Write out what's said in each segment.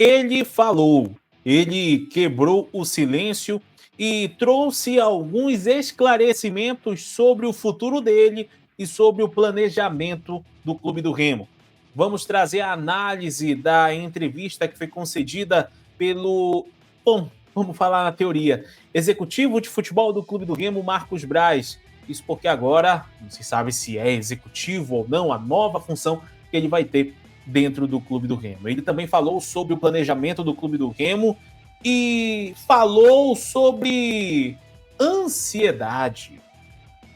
Ele falou, ele quebrou o silêncio e trouxe alguns esclarecimentos sobre o futuro dele e sobre o planejamento do Clube do Remo. Vamos trazer a análise da entrevista que foi concedida pelo, bom, vamos falar na teoria, executivo de futebol do Clube do Remo, Marcos Braz. Isso porque agora não se sabe se é executivo ou não, a nova função que ele vai ter dentro do Clube do Remo. Ele também falou sobre o planejamento do Clube do Remo e falou sobre ansiedade.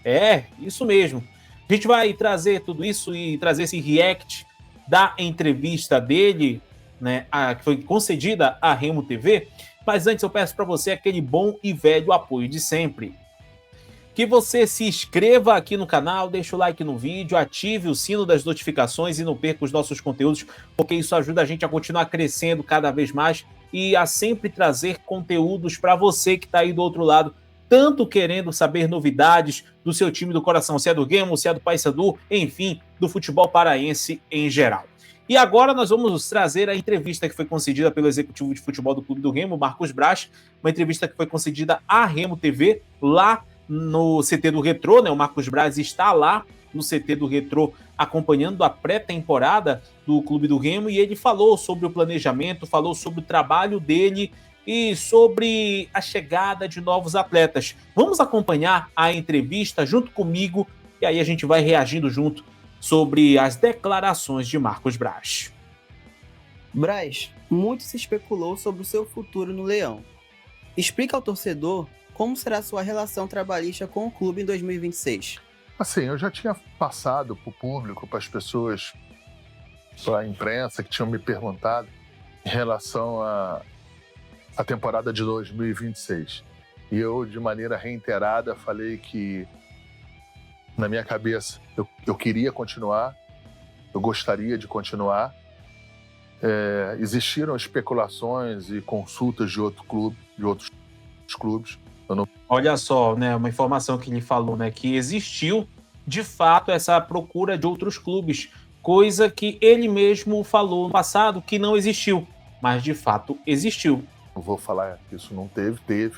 É, isso mesmo. A gente vai trazer tudo isso e trazer esse react da entrevista dele, né, que foi concedida à Remo TV. Mas antes eu peço para você aquele bom e velho apoio de sempre. Que você se inscreva aqui no canal, deixe o like no vídeo, ative o sino das notificações e não perca os nossos conteúdos, porque isso ajuda a gente a continuar crescendo cada vez mais e a sempre trazer conteúdos para você que está aí do outro lado, tanto querendo saber novidades do seu time do coração, se é do Remo, se é do Paysandu, enfim, do futebol paraense em geral. E agora nós vamos trazer a entrevista que foi concedida pelo executivo de futebol do Clube do Remo, Marcos Braz, uma entrevista que foi concedida à Remo TV, lá no CT do Retrô, né? O Marcos Braz está lá no CT do Retrô acompanhando a pré-temporada do Clube do Remo e ele falou sobre o planejamento, falou sobre o trabalho dele e sobre a chegada de novos atletas. Vamos acompanhar a entrevista junto comigo e aí a gente vai reagindo junto sobre as declarações de Marcos Braz. Braz, muito se especulou sobre o seu futuro no Leão. Explica ao torcedor como será a sua relação trabalhista com o clube em 2026. Assim, eu já tinha passado para o público, para as pessoas, para a imprensa que tinham me perguntado em relação à temporada de 2026. E eu, de maneira reiterada, falei que, na minha cabeça, eu queria continuar, eu gostaria de continuar. Existiram especulações e consultas de outros clubes. Olha só, né, uma informação que ele falou, né, que existiu, de fato, essa procura de outros clubes, coisa que ele mesmo falou no passado que não existiu, mas de fato existiu. Não vou falar que isso não teve,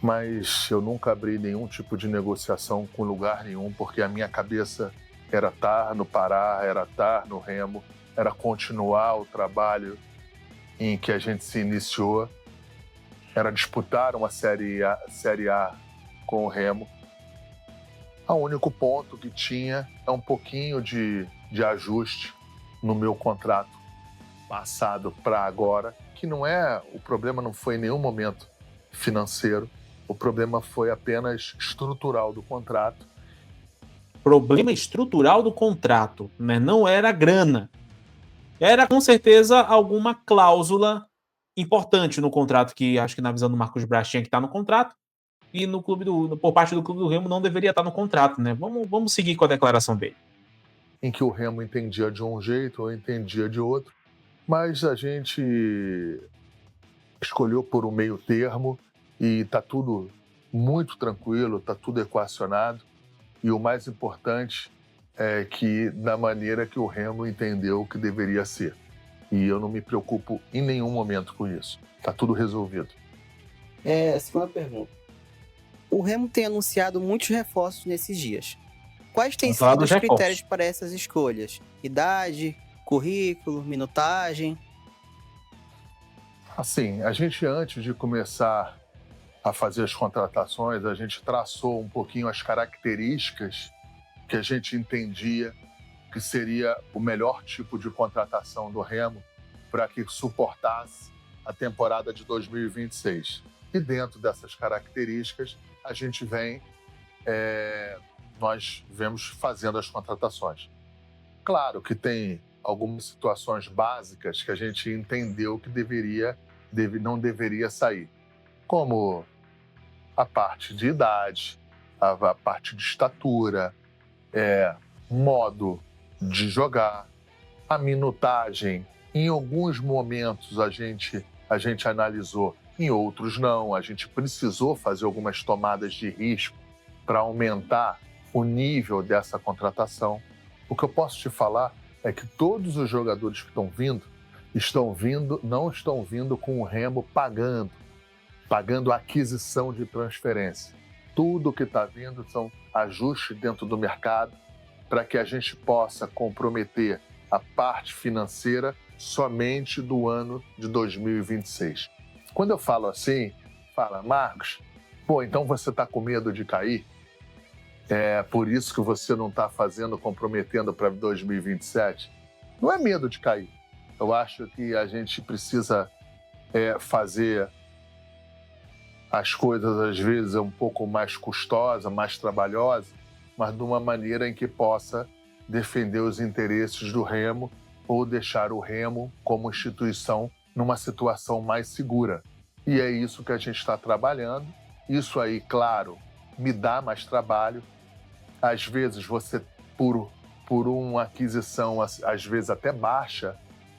mas eu nunca abri nenhum tipo de negociação com lugar nenhum, porque a minha cabeça era estar no Pará, era estar no Remo, era continuar o trabalho em que a gente se iniciou, era disputar uma Série A com o Remo. O único ponto que tinha é um pouquinho de ajuste no meu contrato passado para agora, que o problema não foi em nenhum momento financeiro, o problema foi apenas estrutural do contrato. Problema estrutural do contrato, né? Não era grana. Era com certeza alguma cláusula importante no contrato, que acho que na visão do Marcos Braz tinha que estar no contrato, e por parte do Clube do Remo não deveria estar no contrato, né? Vamos seguir com a declaração dele. Em que o Remo entendia de um jeito, eu entendia de outro, mas a gente escolheu por um meio termo e está tudo muito tranquilo, está tudo equacionado, e o mais importante é que da maneira que o Remo entendeu que deveria ser. E eu não me preocupo em nenhum momento com isso. Está tudo resolvido. Segunda pergunta. O Remo tem anunciado muitos reforços nesses dias. Quais têm sido os critérios para essas escolhas? Idade, currículo, minutagem? Assim, a gente, antes de começar a fazer as contratações, a gente traçou um pouquinho as características que a gente entendia que seria o melhor tipo de contratação do Remo para que suportasse a temporada de 2026. E dentro dessas características, nós vemos fazendo as contratações. Claro que tem algumas situações básicas que a gente entendeu que não deveria sair, como a parte de idade, a parte de estatura, modo de jogar, a minutagem. Em alguns momentos a gente analisou, em outros não. A gente precisou fazer algumas tomadas de risco para aumentar o nível dessa contratação. O que eu posso te falar é que todos os jogadores que estão vindo não estão vindo com o Remo pagando a aquisição de transferência. Tudo que está vindo são ajustes dentro do mercado para que a gente possa comprometer a parte financeira somente do ano de 2026. Quando eu falo assim, fala, Marcos, então você está com medo de cair? É por isso que você não está comprometendo para 2027? Não é medo de cair. Eu acho que a gente precisa fazer as coisas, às vezes, um pouco mais custosa, mais trabalhosa, mas de uma maneira em que possa defender os interesses do Remo ou deixar o Remo como instituição numa situação mais segura. E é isso que a gente está trabalhando. Isso aí, claro, me dá mais trabalho. Às vezes você, por uma aquisição, às vezes até baixa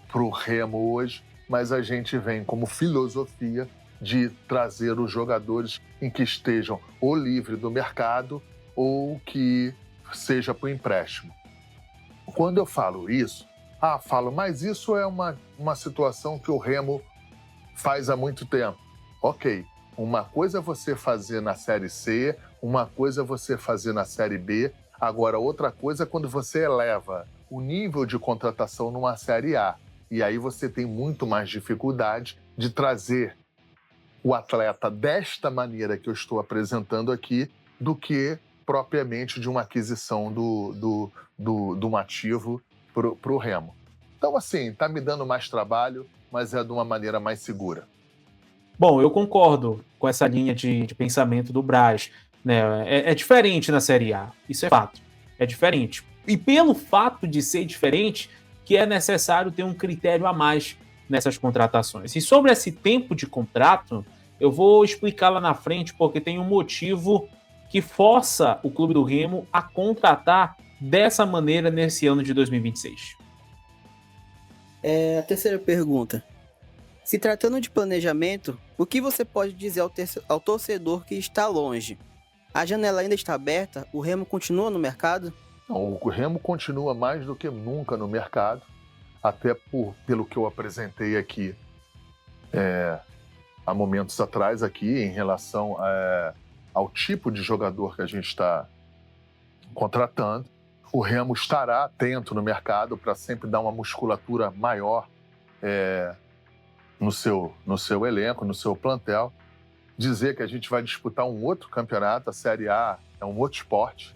para o Remo hoje, mas a gente vem como filosofia de trazer os jogadores em que estejam ou livre do mercado ou que seja para o empréstimo. Quando eu falo isso, mas isso é uma situação que o Remo faz há muito tempo. Ok, uma coisa é você fazer na Série C, uma coisa é você fazer na Série B, agora outra coisa é quando você eleva o nível de contratação numa Série A. E aí você tem muito mais dificuldade de trazer o atleta desta maneira que eu estou apresentando aqui do que propriamente de uma aquisição de um ativo para o Remo. Então, assim, está me dando mais trabalho, mas é de uma maneira mais segura. Bom, eu concordo com essa linha de pensamento do Braz. Né? É diferente na Série A, isso é fato. É diferente. E pelo fato de ser diferente, que é necessário ter um critério a mais nessas contratações. E sobre esse tempo de contrato, eu vou explicar lá na frente, porque tem um motivo que força o Clube do Remo a contratar dessa maneira nesse ano de 2026. A terceira pergunta. Se tratando de planejamento, o que você pode dizer ao torcedor que está longe? A janela ainda está aberta? O Remo continua no mercado? Não, o Remo continua mais do que nunca no mercado, até pelo que eu apresentei aqui há momentos atrás aqui, em relação ao tipo de jogador que a gente está contratando. O Remo estará atento no mercado para sempre dar uma musculatura maior no seu elenco, no seu plantel. Dizer que a gente vai disputar um outro campeonato, a Série A é um outro esporte,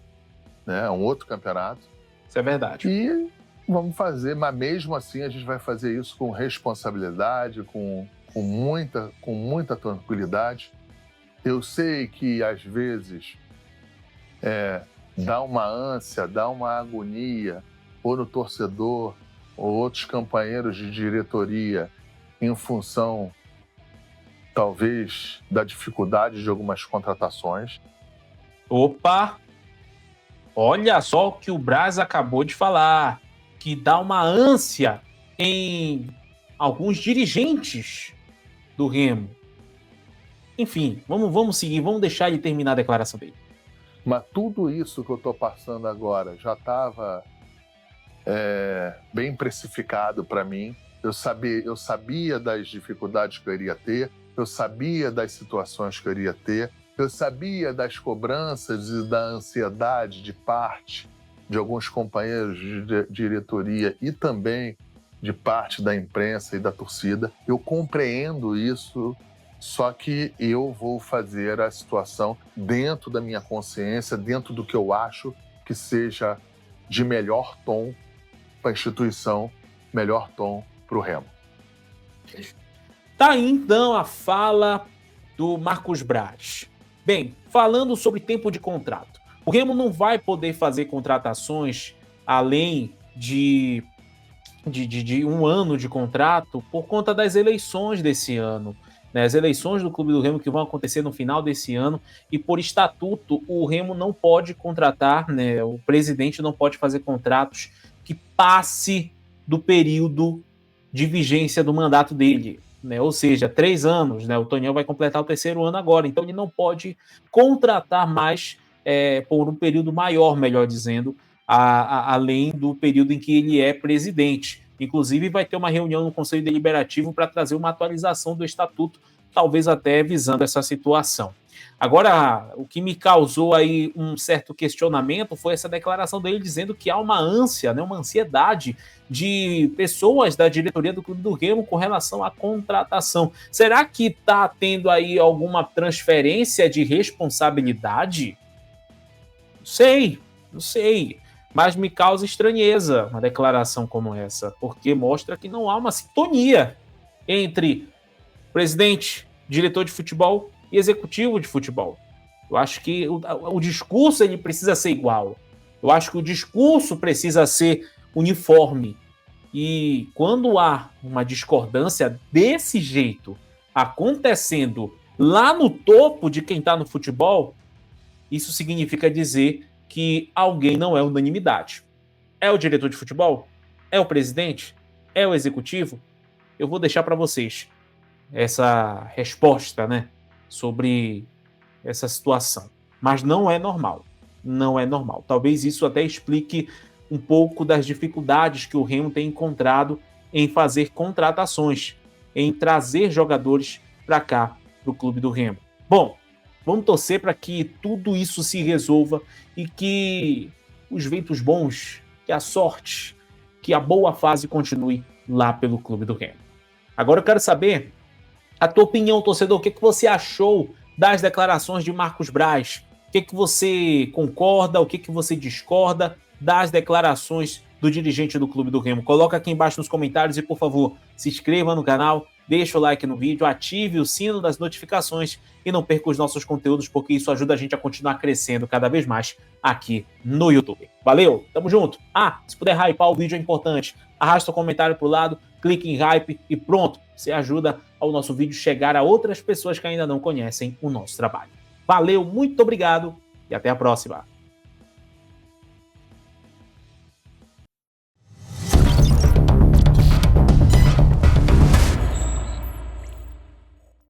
né? É um outro campeonato. Isso é verdade. E vamos fazer, mas mesmo assim a gente vai fazer isso com responsabilidade, com muita tranquilidade. Eu sei que às vezes dá uma ânsia, dá uma agonia, ou no torcedor, ou outros companheiros de diretoria, em função, talvez, da dificuldade de algumas contratações. Opa! Olha só o que o Braz acabou de falar, que dá uma ânsia em alguns dirigentes do Remo. Enfim, vamos seguir, vamos deixar ele terminar a declaração dele. Mas tudo isso que eu estou passando agora já estava bem precificado para mim. Eu sabia das dificuldades que eu iria ter, eu sabia das situações que eu iria ter, eu sabia das cobranças e da ansiedade de parte de alguns companheiros de diretoria e também de parte da imprensa e da torcida. Eu compreendo isso, só que eu vou fazer a situação dentro da minha consciência, dentro do que eu acho que seja de melhor tom para a instituição, melhor tom para o Remo. Tá aí, então, a fala do Marcos Braz. Bem, falando sobre tempo de contrato, o Remo não vai poder fazer contratações além de um ano de contrato por conta das eleições desse ano. Né? As eleições do Clube do Remo que vão acontecer no final desse ano, e por estatuto o Remo não pode contratar, né? O presidente não pode fazer contratos que passe do período de vigência do mandato dele. Né? Ou seja, 3 anos, né? O Tonhão vai completar o 3º ano agora, então ele não pode contratar mais por um período maior, melhor dizendo, além do período em que ele é presidente. Inclusive, vai ter uma reunião no Conselho Deliberativo para trazer uma atualização do estatuto, talvez até visando essa situação. Agora, o que me causou aí um certo questionamento foi essa declaração dele dizendo que há uma ânsia, né, uma ansiedade de pessoas da diretoria do Clube do Remo com relação à contratação. Será que está tendo aí alguma transferência de responsabilidade? Não sei. Mas me causa estranheza uma declaração como essa, porque mostra que não há uma sintonia entre presidente, diretor de futebol e executivo de futebol. Eu acho que o discurso ele precisa ser igual. Eu acho que o discurso precisa ser uniforme. E quando há uma discordância desse jeito acontecendo lá no topo de quem está no futebol, isso significa dizer que alguém não é unanimidade. É o diretor de futebol? É o presidente? É o executivo? Eu vou deixar para vocês essa resposta, né, sobre essa situação. Mas não é normal. Não é normal. Talvez isso até explique um pouco das dificuldades que o Remo tem encontrado em fazer contratações, em trazer jogadores para cá, para o clube do Remo. Bom, vamos torcer para que tudo isso se resolva e que os ventos bons, que a sorte, que a boa fase continue lá pelo clube do Remo. Agora eu quero saber a tua opinião, torcedor. O que você achou das declarações de Marcos Braz? O que você concorda, o que você discorda das declarações do dirigente do Clube do Remo? Coloca aqui embaixo nos comentários e, por favor, se inscreva no canal, deixa o like no vídeo, ative o sino das notificações e não perca os nossos conteúdos, porque isso ajuda a gente a continuar crescendo cada vez mais aqui no YouTube. Valeu, tamo junto. Se puder hypar o vídeo é importante. Arrasta o comentário pro lado, clique em hype e pronto. Você ajuda ao nosso vídeo chegar a outras pessoas que ainda não conhecem o nosso trabalho. Valeu, muito obrigado e até a próxima.